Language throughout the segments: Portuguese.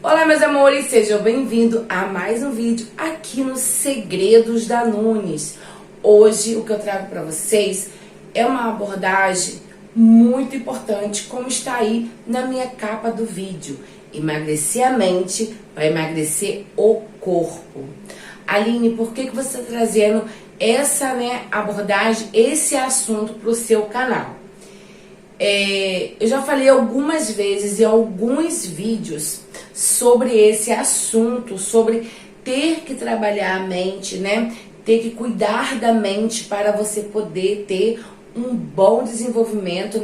Olá, meus amores, sejam bem-vindos a mais um vídeo aqui no Segredos da Nunes. Hoje o que eu trago para vocês é uma abordagem muito importante, como está aí na minha capa do vídeo. Emagrecer a mente para emagrecer o corpo. Aline, por que você está trazendo essa abordagem, esse assunto para o seu canal? Eu já falei algumas vezes em alguns vídeos sobre esse assunto, sobre ter que trabalhar a mente, ter que cuidar da mente para você poder ter um bom desenvolvimento,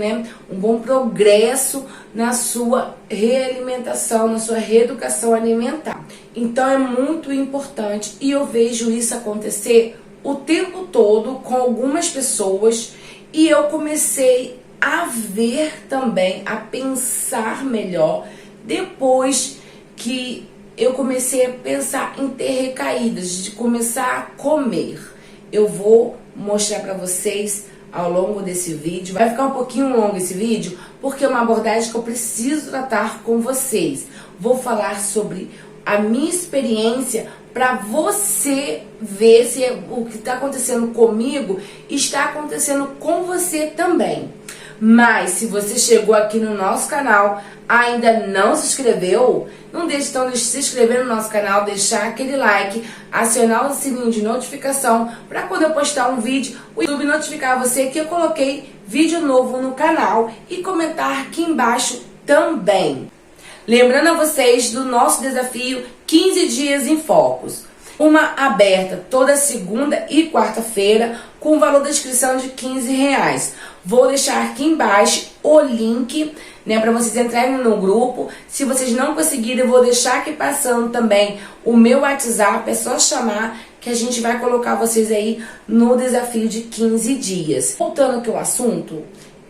um bom progresso na sua realimentação, na sua reeducação alimentar. Então é muito importante e eu vejo isso acontecer o tempo todo com algumas pessoas e eu comecei a ver também, a pensar melhor depois que eu comecei a pensar em ter recaídas, de começar a comer. Eu vou mostrar para vocês ao longo desse vídeo. Vai ficar um pouquinho longo esse vídeo, porque é uma abordagem que eu preciso tratar com vocês. Vou falar sobre a minha experiência para você ver se o que está acontecendo comigo está acontecendo com você também. Mas se você chegou aqui no nosso canal, ainda não se inscreveu, não deixe então de se inscrever no nosso canal, deixar aquele like, acionar o sininho de notificação para quando eu postar um vídeo, o YouTube notificar você que eu coloquei vídeo novo no canal e comentar aqui embaixo também. Lembrando a vocês do nosso desafio 15 dias em focos. Uma aberta toda segunda e quarta-feira com o valor da inscrição de R$15. Vou deixar aqui embaixo o link, para vocês entrarem no grupo. Se vocês não conseguirem, eu vou deixar aqui passando também o meu WhatsApp. É só chamar que a gente vai colocar vocês aí no desafio de 15 dias. Voltando aqui ao assunto,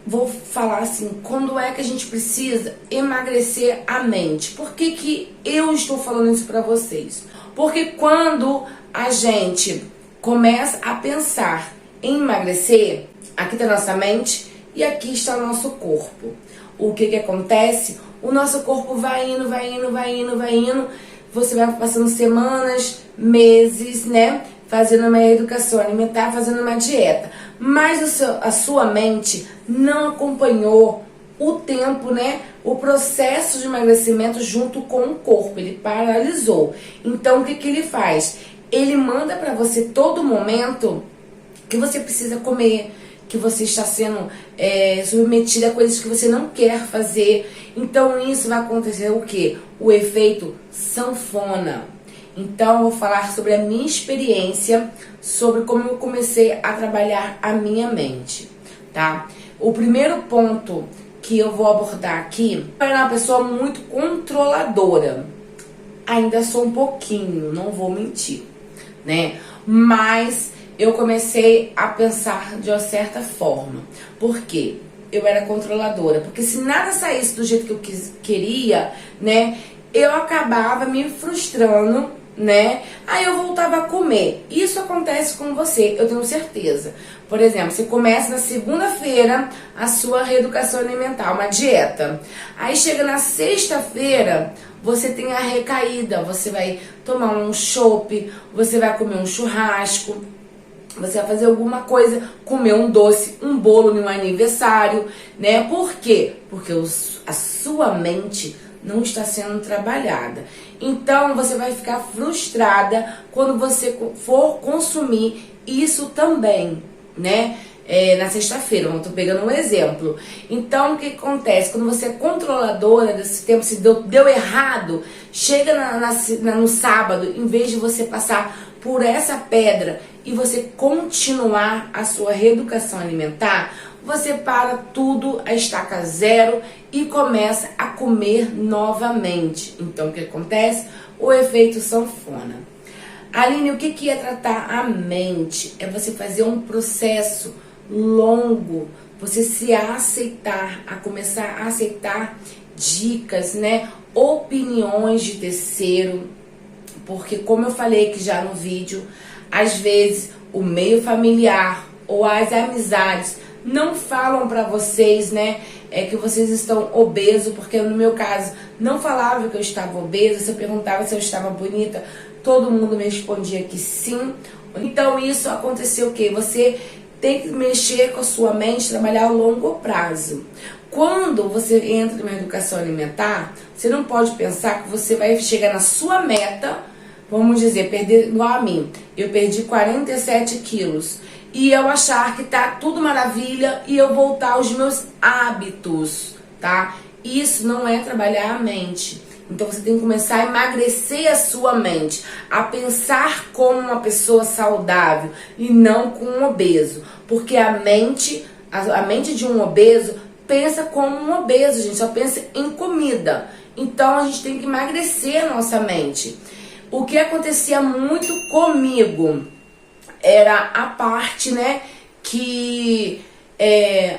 vou falar assim, quando é que a gente precisa emagrecer a mente? Por que eu estou falando isso para vocês? Porque quando a gente começa a pensar em emagrecer, aqui está a nossa mente e aqui está o nosso corpo. O que acontece? O nosso corpo vai indo, vai indo, vai indo, vai indo. Você vai passando semanas, meses, fazendo uma educação alimentar, fazendo uma dieta. Mas a sua mente não acompanhou o tempo, o processo de emagrecimento junto com o corpo. Ele paralisou. Então, o que ele faz? Ele manda para você todo momento que você precisa comer, que você está sendo submetida a coisas que você não quer fazer. Então, isso vai acontecer o quê? O efeito sanfona. Então, eu vou falar sobre a minha experiência, sobre como eu comecei a trabalhar a minha mente, tá? O primeiro ponto que eu vou abordar aqui é uma pessoa muito controladora. Ainda sou um pouquinho, não vou mentir, Mas eu comecei a pensar de uma certa forma. Por quê? Eu era controladora. Porque se nada saísse do jeito que eu queria, eu acabava me frustrando, Aí eu voltava a comer. Isso acontece com você, eu tenho certeza. Por exemplo, você começa na segunda-feira a sua reeducação alimentar, uma dieta. Aí chega na sexta-feira, você tem a recaída. Você vai tomar um chopp, você vai comer um churrasco, você vai fazer alguma coisa, comer um doce, um bolo no aniversário, Por quê? Porque a sua mente não está sendo trabalhada. Então, você vai ficar frustrada quando você for consumir isso também, na sexta-feira, eu tô pegando um exemplo. Então, o que acontece? Quando você é controladora desse tempo, se deu errado, chega no sábado, em vez de você passar por essa pedra e você continuar a sua reeducação alimentar, você para tudo, a estaca zero e começa a comer novamente. Então, o que acontece? O efeito sanfona. Aline, o que é tratar a mente? É você fazer um processo longo, você se aceitar, a começar a aceitar dicas, opiniões de terceiro. Porque, como eu falei aqui já no vídeo, às vezes o meio familiar ou as amizades não falam para vocês, que vocês estão obesos, porque no meu caso não falava que eu estava obesa. Se eu perguntava se eu estava bonita, todo mundo me respondia que sim. Então isso aconteceu o quê? Você tem que mexer com a sua mente, trabalhar a longo prazo. Quando você entra numa educação alimentar, você não pode pensar que você vai chegar na sua meta, vamos dizer, perder, igual a mim. Eu perdi 47 quilos. E eu achar que tá tudo maravilha e eu voltar aos meus hábitos, tá? Isso não é trabalhar a mente. Então você tem que começar a emagrecer a sua mente, a pensar como uma pessoa saudável e não como um obeso. Porque a mente de um obeso pensa como um obeso, gente, só pensa em comida. Então a gente tem que emagrecer a nossa mente. O que acontecia muito comigo era a parte, né, que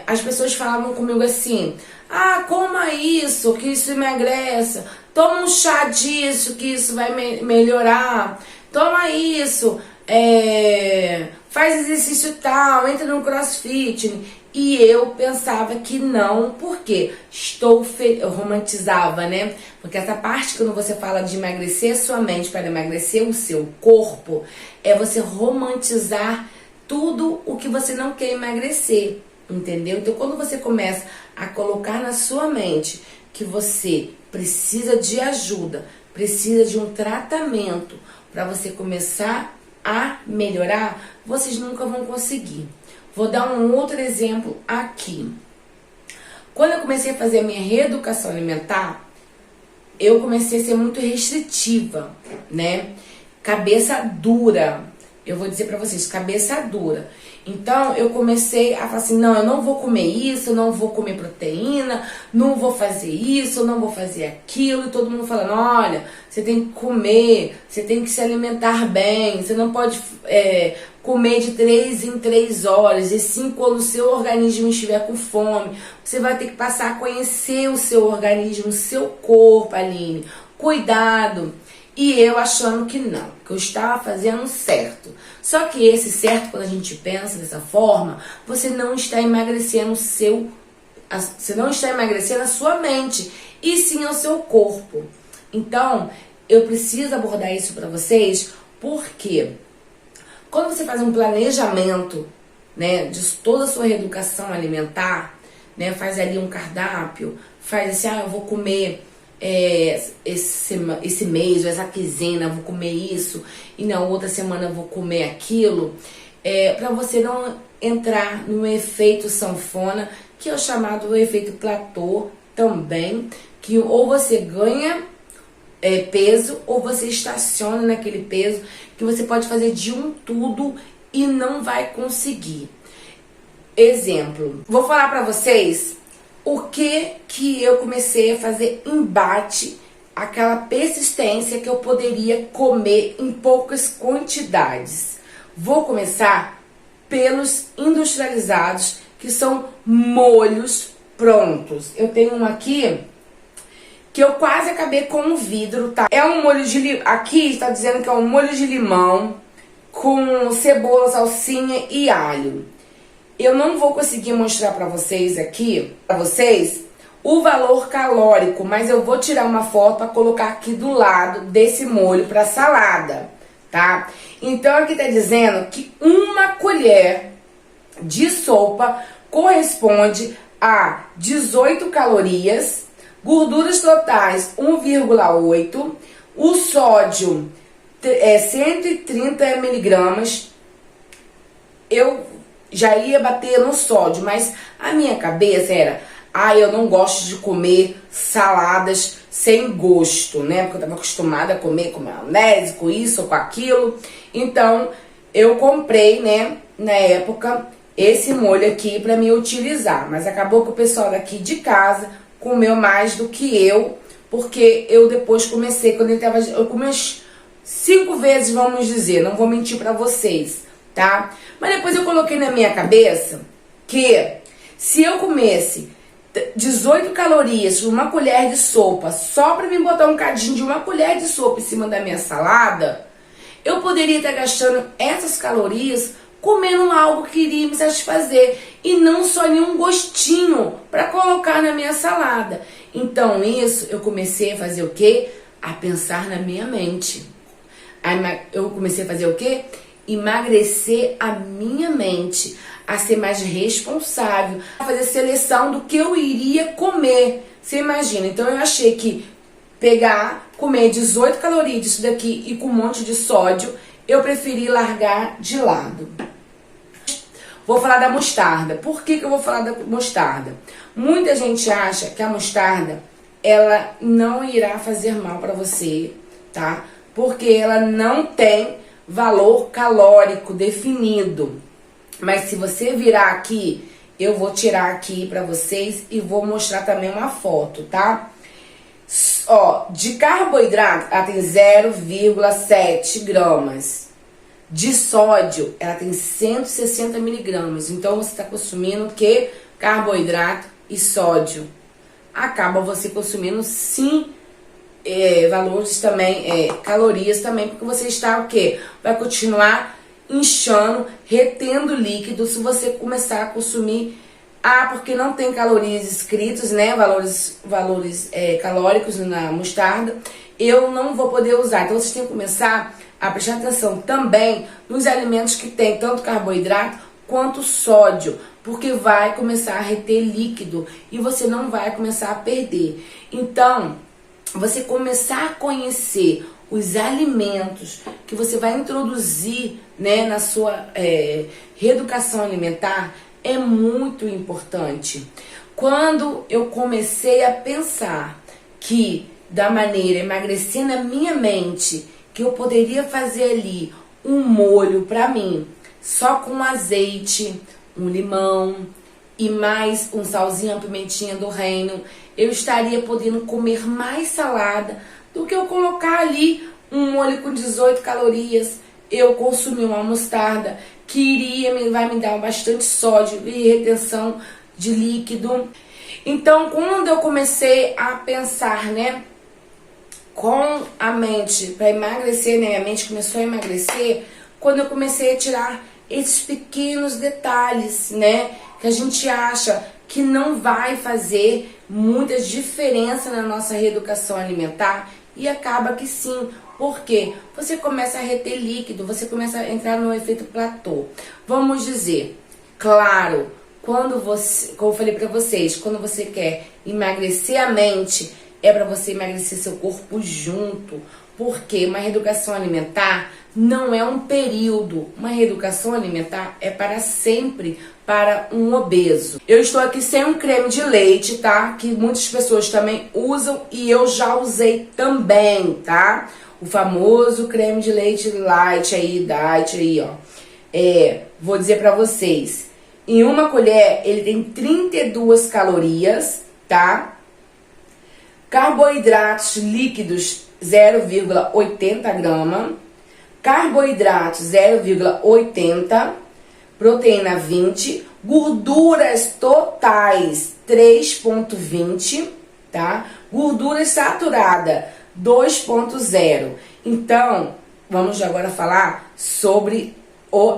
as pessoas falavam comigo assim: ah, coma isso, que isso emagrece. Toma um chá disso, que isso vai melhorar. Toma isso, faz exercício tal, entra no crossfit. E eu pensava que não, porque eu romantizava, né? Porque essa parte, quando você fala de emagrecer a sua mente para emagrecer o seu corpo, é você romantizar tudo o que você não quer emagrecer, entendeu? Então, quando você começa a colocar na sua mente que você precisa de ajuda, precisa de um tratamento para você começar a melhorar, vocês nunca vão conseguir. Vou dar um outro exemplo aqui. Quando eu comecei a fazer a minha reeducação alimentar, eu comecei a ser muito restritiva, né? Cabeça dura. Eu vou dizer pra vocês, cabeça dura. Então, eu comecei a falar assim, não, eu não vou comer isso, eu não vou comer proteína, não vou fazer isso, eu não vou fazer aquilo. E todo mundo falando, olha, você tem que comer, você tem que se alimentar bem, você não pode comer de 3 em 3 horas. E sim, quando o seu organismo estiver com fome, você vai ter que passar a conhecer o seu organismo, o seu corpo, Aline. Cuidado. E eu achando que não, que eu estava fazendo certo. Só que esse certo, quando a gente pensa dessa forma, você não está emagrecendo você não está emagrecendo a sua mente, e sim o seu corpo. Então, eu preciso abordar isso para vocês, porque quando você faz um planejamento, né, de toda a sua reeducação alimentar, né, faz ali um cardápio, faz assim, eu vou comer esse mês, ou essa quinzena, eu vou comer isso, e na outra semana eu vou comer aquilo, para você não entrar no efeito sanfona, que é o chamado efeito platô também, que ou você ganha peso, ou você estaciona naquele peso, que você pode fazer de um tudo e não vai conseguir. Exemplo, vou falar para vocês o que eu comecei a fazer embate, aquela persistência que eu poderia comer em poucas quantidades. Vou começar pelos industrializados, que são molhos prontos. Eu tenho um aqui que eu quase acabei com um vidro, tá? É um molho de limão, aqui está dizendo que é um molho de limão com cebola, salsinha e alho. Eu não vou conseguir mostrar para vocês aqui, o valor calórico, mas eu vou tirar uma foto para colocar aqui do lado desse molho para salada, tá? Então aqui tá dizendo que uma colher de sopa corresponde a 18 calorias, gorduras totais 1,8, o sódio 130 miligramas. Eu já ia bater no sódio, mas a minha cabeça era, eu não gosto de comer saladas sem gosto, né? Porque eu estava acostumada a comer com maionese, com isso ou com aquilo. Então, eu comprei, né, na época, esse molho aqui para me utilizar. Mas acabou que o pessoal daqui de casa comeu mais do que eu, porque eu depois comecei, quando eu comi umas 5 vezes, vamos dizer, não vou mentir para vocês, tá? Mas depois eu coloquei na minha cabeça que se eu comesse 18 calorias por uma colher de sopa, só pra mim botar um cadinho de uma colher de sopa em cima da minha salada, eu poderia estar gastando essas calorias comendo algo que iria me satisfazer e não só nenhum gostinho para colocar na minha salada. Então isso eu comecei a fazer o quê? A pensar na minha mente. Eu comecei a fazer o quê? Emagrecer a minha mente, a ser mais responsável, a fazer seleção do que eu iria comer. Você imagina? Então eu achei que comer 18 calorias disso daqui e com um monte de sódio, eu preferi largar de lado. Vou falar da mostarda. Por que eu vou falar da mostarda? Muita gente acha que a mostarda, ela não irá fazer mal para você, tá? Porque ela não tem valor calórico definido. Mas se você virar aqui, eu vou tirar aqui para vocês e vou mostrar também uma foto, tá? Ó, de carboidrato, ela tem 0,7 gramas. De sódio, ela tem 160 miligramas. Então, você está consumindo o quê? Carboidrato e sódio. Acaba você consumindo, sim, valores também, calorias também, porque você está o quê? Vai continuar inchando, retendo líquido se você começar a consumir. Porque não tem calorias escritos, né? Valores calóricos na mostarda. Eu não vou poder usar. Então, vocês têm que começar a prestar atenção também nos alimentos que tem tanto carboidrato quanto sódio, porque vai começar a reter líquido e você não vai começar a perder. Então, você começar a conhecer os alimentos que você vai introduzir, né, na sua reeducação alimentar é muito importante. Quando eu comecei a pensar que da maneira emagrecer na minha mente, que eu poderia fazer ali um molho para mim, só com azeite, um limão e mais um salzinho, uma pimentinha do reino, eu estaria podendo comer mais salada do que eu colocar ali um molho com 18 calorias, eu consumir uma mostarda que vai me dar bastante sódio e retenção de líquido. Então, quando eu comecei a pensar, né, com a mente para emagrecer, né, a mente começou a emagrecer, quando eu comecei a tirar esses pequenos detalhes, né, que a gente acha que não vai fazer muita diferença na nossa reeducação alimentar, e acaba que sim. Porque você começa a reter líquido, você começa a entrar no efeito platô. Vamos dizer, claro, como eu falei pra vocês, quando você quer emagrecer a mente, é para você emagrecer seu corpo junto. Porque uma reeducação alimentar não é um período, uma reeducação alimentar é para sempre, para um obeso. Eu estou aqui sem um creme de leite, tá? Que muitas pessoas também usam e eu já usei também, tá? O famoso creme de leite light aí, diet aí, ó. Vou dizer pra vocês, em uma colher ele tem 32 calorias, tá? Carboidratos líquidos 0,80 grama, carboidratos 0,80, proteína 20, gorduras totais 3,20, tá? Gordura saturada 2,0. Então, vamos agora falar sobre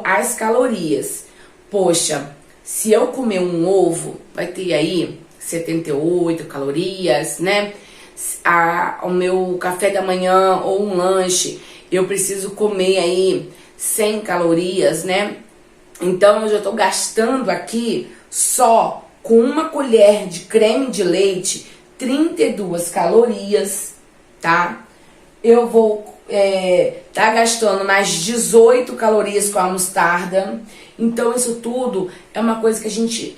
as calorias. Poxa, se eu comer um ovo, vai ter aí 78 calorias, né? O meu café da manhã ou um lanche, eu preciso comer aí 100 calorias, né? Então, eu já tô gastando aqui só com uma colher de creme de leite 32 calorias, tá? Eu vou tá gastando mais 18 calorias com a mostarda. Então isso tudo é uma coisa que a gente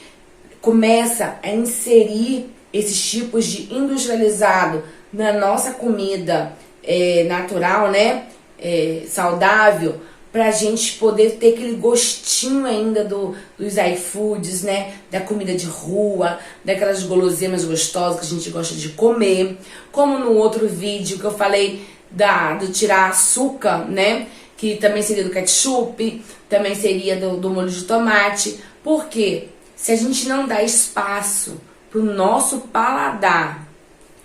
começa a inserir esses tipos de industrializado na nossa comida natural, né? Saudável, pra gente poder ter aquele gostinho ainda dos iFoods, né? Da comida de rua, daquelas guloseimas gostosas que a gente gosta de comer. Como no outro vídeo que eu falei do tirar açúcar, né? Que também seria do ketchup, também seria do molho de tomate. Por quê? Se a gente não dá espaço pro nosso paladar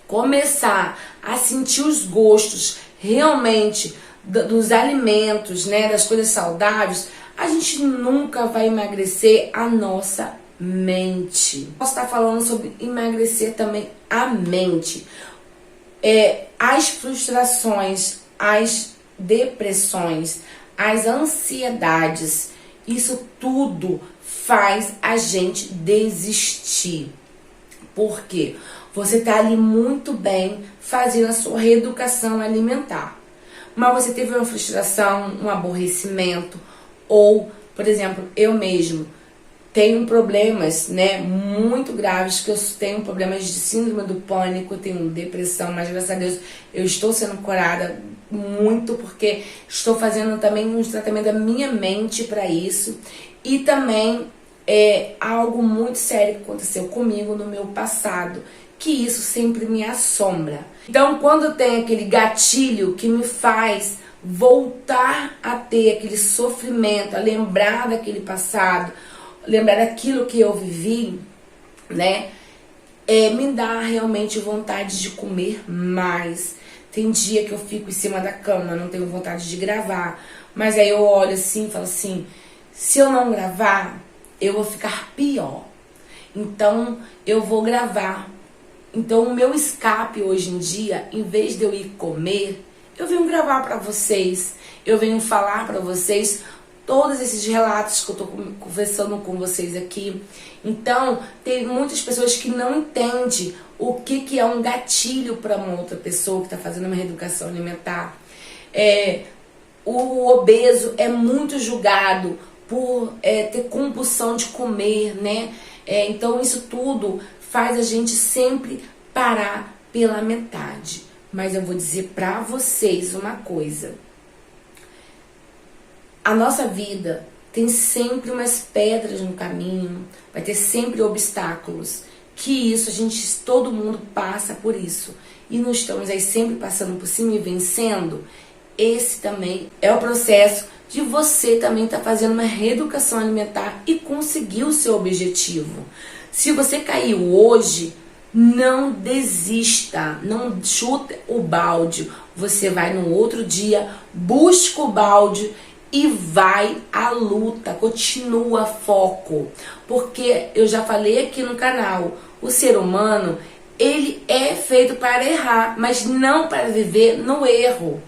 começar a sentir os gostos realmente dos alimentos, né, das coisas saudáveis, a gente nunca vai emagrecer a nossa mente. Posso estar falando sobre emagrecer também a mente. As frustrações, as depressões, as ansiedades, isso tudo faz a gente desistir. Por quê? Você tá ali muito bem fazendo a sua reeducação alimentar, mas você teve uma frustração, um aborrecimento, ou, por exemplo, eu mesmo tenho problemas, né, muito graves, que eu tenho problemas de síndrome do pânico, tenho depressão, mas graças a Deus eu estou sendo curada muito, porque estou fazendo também um tratamento da minha mente para isso. E também algo muito sério que aconteceu comigo no meu passado, que isso sempre me assombra. Então, quando tem aquele gatilho que me faz voltar a ter aquele sofrimento, a lembrar daquele passado, lembrar daquilo que eu vivi, né? Me dá realmente vontade de comer mais. Tem dia que eu fico em cima da cama, não tenho vontade de gravar, mas aí eu olho assim e falo assim, se eu não gravar, eu vou ficar pior. Então, eu vou gravar. Então, o meu escape hoje em dia, em vez de eu ir comer, eu venho gravar para vocês, eu venho falar para vocês todos esses relatos que eu tô conversando com vocês aqui. Então, tem muitas pessoas que não entendem o que é um gatilho para uma outra pessoa que está fazendo uma reeducação alimentar. O obeso é muito julgado por ter compulsão de comer, né? Então, isso tudo faz a gente sempre parar pela metade. Mas eu vou dizer para vocês uma coisa. A nossa vida tem sempre umas pedras no caminho, vai ter sempre obstáculos, que isso todo mundo passa por isso. E nós estamos aí sempre passando por cima e vencendo. Esse também é o processo de você também estar fazendo uma reeducação alimentar e conseguir o seu objetivo. Se você caiu hoje, não desista, não chuta o balde. Você vai no outro dia, busca o balde e vai à luta, continua foco. Porque eu já falei aqui no canal, o ser humano, ele é feito para errar, mas não para viver no erro,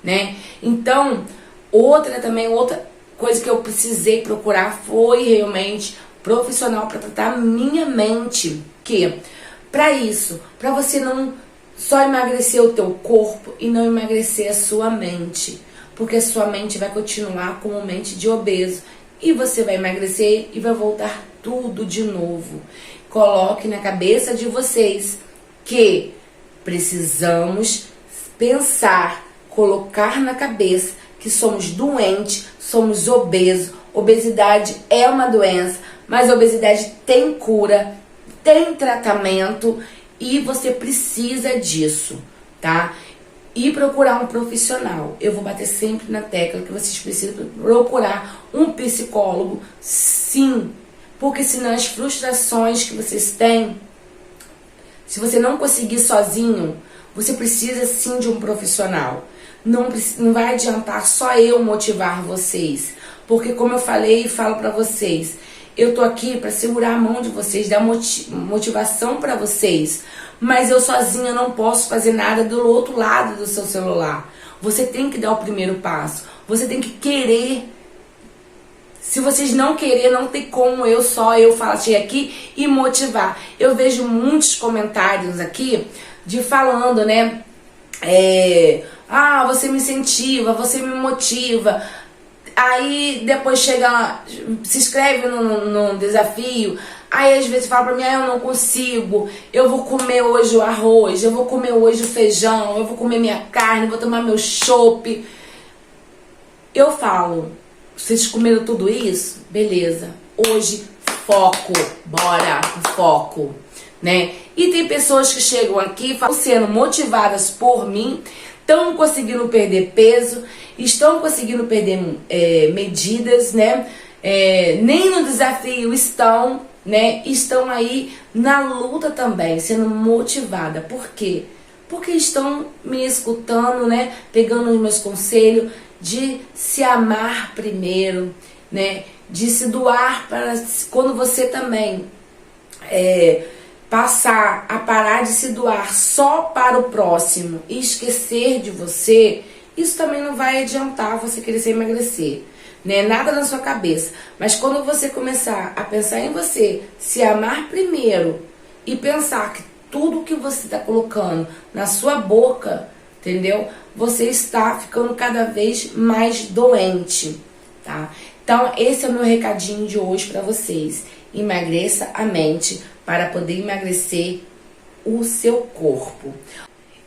né? Então, outra coisa que eu precisei procurar foi realmente profissional para tratar a minha mente. Que para isso, para você não só emagrecer o teu corpo e não emagrecer a sua mente. Porque a sua mente vai continuar como mente de obeso. E você vai emagrecer e vai voltar tudo de novo. Coloque na cabeça de vocês que precisamos pensar, colocar na cabeça que somos doentes, somos obesos. Obesidade é uma doença, mas a obesidade tem cura, tem tratamento e você precisa disso, tá? E procurar um profissional. Eu vou bater sempre na tecla que vocês precisam procurar um psicólogo, sim. Porque senão as frustrações que vocês têm, se você não conseguir sozinho, você precisa sim de um profissional. Não vai adiantar só eu motivar vocês. Porque como eu falei e falo pra vocês, eu tô aqui pra segurar a mão de vocês, dar motivação pra vocês. Mas eu sozinha não posso fazer nada do outro lado do seu celular. Você tem que dar o primeiro passo. Você tem que querer. Se vocês não querem, não tem como eu falar aqui e motivar. Eu vejo muitos comentários aqui falando, né? Você me incentiva, você me motiva. Aí depois chega lá, se inscreve no desafio. Aí às vezes fala pra mim, eu não consigo, eu vou comer hoje o arroz, eu vou comer hoje o feijão, eu vou comer minha carne, vou tomar meu chopp. Eu falo, vocês comeram tudo isso? Beleza. Hoje, foco. Bora pro foco, né? E tem pessoas que chegam aqui, sendo motivadas por mim, estão conseguindo perder peso, estão conseguindo perder medidas, né? Nem no desafio estão, né? Estão aí na luta também, sendo motivada. Por quê? Porque estão me escutando, né? Pegando os meus conselhos de se amar primeiro, né? De se doar para quando você também passar a parar de se doar só para o próximo e esquecer de você, isso também não vai adiantar você querer se emagrecer, né? Nada na sua cabeça. Mas quando você começar a pensar em você, se amar primeiro e pensar que tudo que você está colocando na sua boca, entendeu? Você está ficando cada vez mais doente, tá? Então, esse é o meu recadinho de hoje para vocês. Emagreça a mente para poder emagrecer o seu corpo.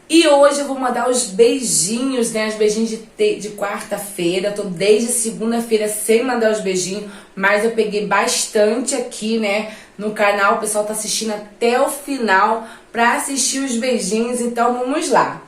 E hoje eu vou mandar os beijinhos, né? Os beijinhos de quarta-feira. Eu tô desde segunda-feira sem mandar os beijinhos, mas eu peguei bastante aqui, né? No canal, o pessoal tá assistindo até o final pra assistir os beijinhos, então vamos lá.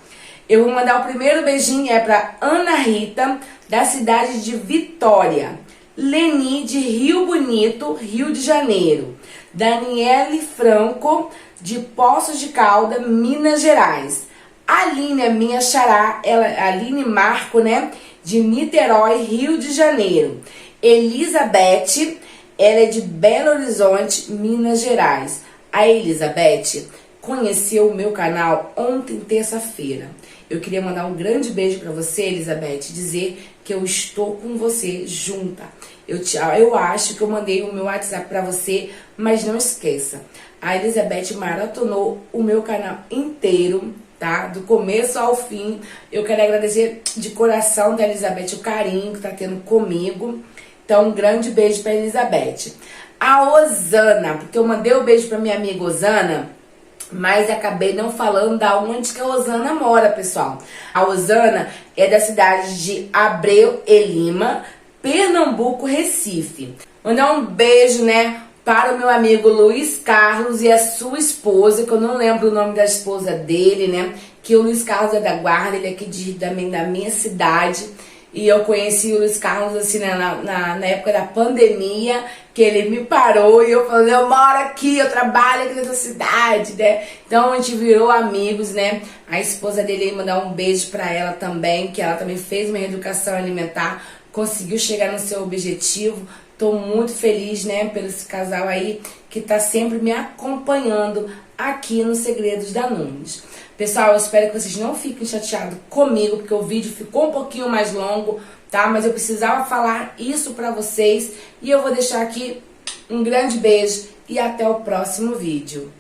Eu vou mandar o primeiro beijinho, é pra Ana Rita, da cidade de Vitória. Leni, de Rio Bonito, Rio de Janeiro. Daniele Franco, de Poços de Caldas, Minas Gerais. Aline, a minha xará, Aline Marco, né, de Niterói, Rio de Janeiro. Elizabeth, ela é de Belo Horizonte, Minas Gerais. A Elizabeth conheceu o meu canal ontem, terça-feira. Eu queria mandar um grande beijo para você, Elizabeth, dizer que eu estou com você junta. Eu acho que eu mandei o meu WhatsApp para você, mas não esqueça. A Elizabeth maratonou o meu canal inteiro, tá? Do começo ao fim. Eu quero agradecer de coração da Elizabeth o carinho que tá tendo comigo. Então, um grande beijo pra Elizabeth. A Osana, porque eu mandei o beijo pra minha amiga Osana, mas acabei não falando da onde que a Osana mora, pessoal. A Osana é da cidade de Abreu e Lima, Pernambuco, Recife. Mandar um beijo, né, para o meu amigo Luiz Carlos e a sua esposa, que eu não lembro o nome da esposa dele, né? Que o Luiz Carlos é da Guarda, ele é aqui da minha cidade. E eu conheci o Luiz Carlos assim na época da pandemia, que ele me parou e eu falei, eu moro aqui, eu trabalho aqui nessa cidade, né? Então a gente virou amigos, né? A esposa dele ia mandar um beijo pra ela também, que ela também fez uma reeducação alimentar, conseguiu chegar no seu objetivo. Tô muito feliz, né, pelo esse casal aí que tá sempre me acompanhando aqui no Segredos da Nunes. Pessoal, eu espero que vocês não fiquem chateados comigo, porque o vídeo ficou um pouquinho mais longo, tá? Mas eu precisava falar isso pra vocês e eu vou deixar aqui um grande beijo e até o próximo vídeo.